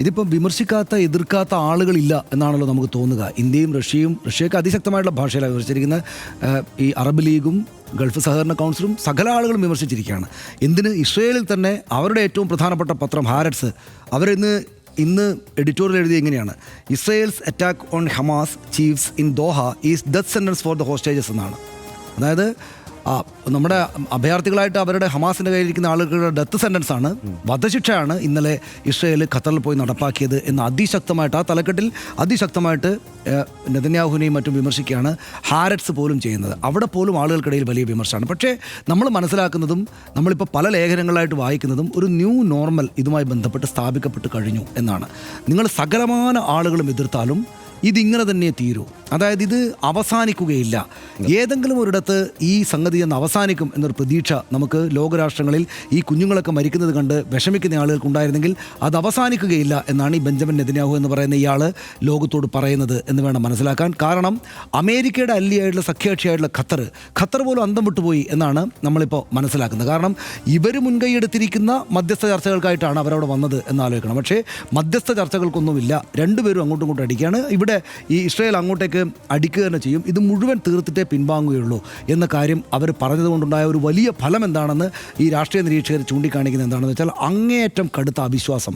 ഇതിപ്പം വിമർശിക്കാത്ത എതിർക്കാത്ത ആളുകളില്ല എന്നാണല്ലോ നമുക്ക് തോന്നുക. ഇന്ത്യയും റഷ്യയൊക്കെ അതിശക്തമായിട്ടുള്ള ഭാഷയിലാണ് വിമർശിച്ചിരിക്കുന്നത്. ഈ അറബ് ലീഗും ഗൾഫ് സഹകരണ കൗൺസിലും സകല ആളുകളും വിമർശിച്ചിരിക്കുകയാണ്. എന്തിന് ഇസ്രയേലിൽ തന്നെ അവരുടെ ഏറ്റവും പ്രധാനപ്പെട്ട പത്രം ഹാരറ്റ്സ് ഇന്ന് എഡിറ്റോറിയൽ എഴുതി എങ്ങനെയാണ്: Israel's attack on Hamas chiefs in Doha is death sentence for the hostages എന്നാണ്. അതായത് നമ്മുടെ അഭയാർത്ഥികളായിട്ട് അവരുടെ ഹമാസിൻ്റെ കയ്യിലിരിക്കുന്ന ആളുകളുടെ ഡെത്ത് സെൻറ്റൻസ് ആണ്, വധശിക്ഷയാണ് ഇന്നലെ ഇസ്രയേൽ ഖത്തറിൽ പോയി നടപ്പാക്കിയത് എന്ന് അതിശക്തമായിട്ട്, ആ തലക്കെട്ടിൽ അതിശക്തമായിട്ട് നെതന്യാഹുവിനെയും മറ്റും വിമർശിക്കുകയാണ് ഹാരറ്റ്സ് പോലും ചെയ്യുന്നത്. അവിടെ പോലും ആളുകൾക്കിടയിൽ വലിയ വിമർശനമാണ്. പക്ഷേ നമ്മൾ മനസ്സിലാക്കുന്നതും നമ്മളിപ്പോൾ പല ലേഖനങ്ങളായിട്ട് വായിക്കുന്നതും ഒരു ന്യൂ നോർമൽ ഇതുമായി ബന്ധപ്പെട്ട് സ്ഥാപിക്കപ്പെട്ട് കഴിഞ്ഞു എന്നാണ്. നിങ്ങൾ സകലമാന ആളുകളും എതിർത്താലും ഇതിങ്ങനെ തന്നെ തീരൂ. അതായത് ഇത് അവസാനിക്കുകയില്ല. ഏതെങ്കിലും ഒരിടത്ത് ഈ സംഗതി എന്ന് അവസാനിക്കും എന്നൊരു പ്രതീക്ഷ നമുക്ക് ലോകരാഷ്ട്രങ്ങളിൽ ഈ കുഞ്ഞുങ്ങളൊക്കെ മരിക്കുന്നത് കണ്ട് വിഷമിക്കുന്ന ആളുകൾക്കുണ്ടായിരുന്നെങ്കിൽ അത് അവസാനിക്കുകയില്ല എന്നാണ് ഈ ബെഞ്ചമിൻ നെതന്യാഹു എന്ന് പറയുന്ന ഇയാൾ ലോകത്തോട് പറയുന്നത് എന്ന് വേണം മനസ്സിലാക്കാൻ. കാരണം അമേരിക്കയുടെ അല്ലിയായിട്ടുള്ള സഖ്യകക്ഷിയായിട്ടുള്ള ഖത്തർ പോലും അന്തം വിട്ടുപോയി എന്നാണ് നമ്മളിപ്പോൾ മനസ്സിലാക്കുന്നത്. കാരണം ഇവർ മുൻകൈയെടുത്തിരിക്കുന്ന മധ്യസ്ഥ ചർച്ചകൾക്കായിട്ടാണ് അവരവിടെ വന്നത് എന്നാലോചിക്കണം. പക്ഷേ മധ്യസ്ഥ ചർച്ചകൾക്കൊന്നുമില്ല, രണ്ടുപേരും അങ്ങോട്ടും ഇങ്ങോട്ടും അടിക്കുകയാണ്. ഇവിടെ ഈ ഇസ്രയേൽ അങ്ങോട്ടേക്ക് അടിക്കുക തന്നെ ചെയ്യും. ഇത് മുഴുവൻ തീർത്തിട്ടേ പിൻവാങ്ങുകയുള്ളൂ എന്ന കാര്യം അവർ പറഞ്ഞതുകൊണ്ടുണ്ടായ ഒരു വലിയ ഫലം എന്താണെന്ന് ഈ രാഷ്ട്രീയ നിരീക്ഷകർ ചൂണ്ടിക്കാണിക്കുന്നത് എന്താണെന്ന് വെച്ചാൽ അങ്ങേയറ്റം കടുത്ത അവിശ്വാസം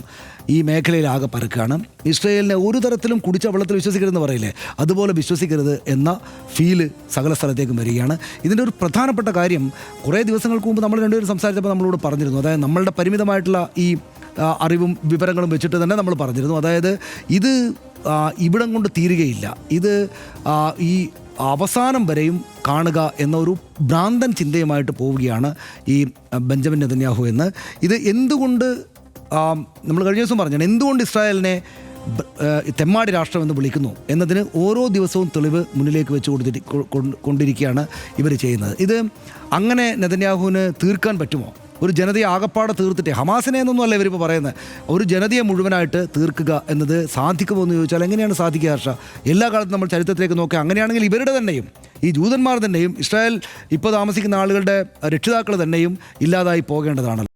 ഈ മേഖലയിൽ ആകെ പരക്കുകയാണ്. ഇസ്രയേലിനെ ഒരു തരത്തിലും കുടിച്ച വെള്ളത്തിൽ വിശ്വസിക്കരുതെന്ന് പറയില്ലേ, അതുപോലെ വിശ്വസിക്കരുത് എന്ന ഫീല് സകല സ്ഥലത്തേക്കും വരികയാണ്. ഇതിൻ്റെ ഒരു പ്രധാനപ്പെട്ട കാര്യം കുറേ ദിവസങ്ങൾക്ക് മുമ്പ് നമ്മൾ രണ്ടുപേരും സംസാരിച്ചപ്പോൾ നമ്മളോട് പറഞ്ഞിരുന്നു. അതായത് നമ്മളുടെ പരിമിതമായിട്ടുള്ള ഈ അറിവും വിവരങ്ങളും വെച്ചിട്ട് തന്നെ നമ്മൾ പറഞ്ഞിരുന്നു. അതായത് ഇത് ഇവിടം കൊണ്ട് തീരുകയില്ല, ഇത് ഈ അവസാനം വരെയും കാണുക എന്ന ഒരു ഭ്രാന്തൻ ചിന്തയുമായിട്ട് പോവുകയാണ് ഈ ബെഞ്ചമിൻ നെതന്യാഹു എന്ന്. ഇത് എന്തുകൊണ്ട് നമ്മൾ കഴിഞ്ഞ ദിവസം പറഞ്ഞാണ് എന്തുകൊണ്ട് ഇസ്രായേലിനെ തെമ്മാടി രാഷ്ട്രമെന്ന് വിളിക്കുന്നു എന്നതിന് ഓരോ ദിവസവും തെളിവ് മുന്നിലേക്ക് വെച്ച് കൊണ്ടിരിക്കുകയാണ് ഇവർ ചെയ്യുന്നത്. ഇത് അങ്ങനെ നെതന്യാഹുവിന് തീർക്കാൻ പറ്റുമോ? ഒരു ജനതയെ ആകപ്പാടെ തീർത്തിട്ട്, ഹമാസിനെ എന്നൊന്നുമല്ല ഇവരിപ്പോൾ പറയുന്നത്, ഒരു ജനതയെ മുഴുവനായിട്ട് തീർക്കുക എന്നത് സാധിക്കുമോ എന്ന് ചോദിച്ചാൽ എങ്ങനെയാണ് സാധിക്കുക ഹർഷ? എല്ലാ കാലത്തും നമ്മൾ ചരിത്രത്തിലേക്ക് നോക്കുക, അങ്ങനെയാണെങ്കിൽ ഇവരുടെ തന്നെയും ഈ ജൂതന്മാർ തന്നെയും ഇസ്രായേൽ ഇപ്പോൾ താമസിക്കുന്ന ആളുകളുടെ രക്ഷിതാക്കൾ തന്നെയും ഇല്ലാതായി പോകേണ്ടതാണല്ലോ.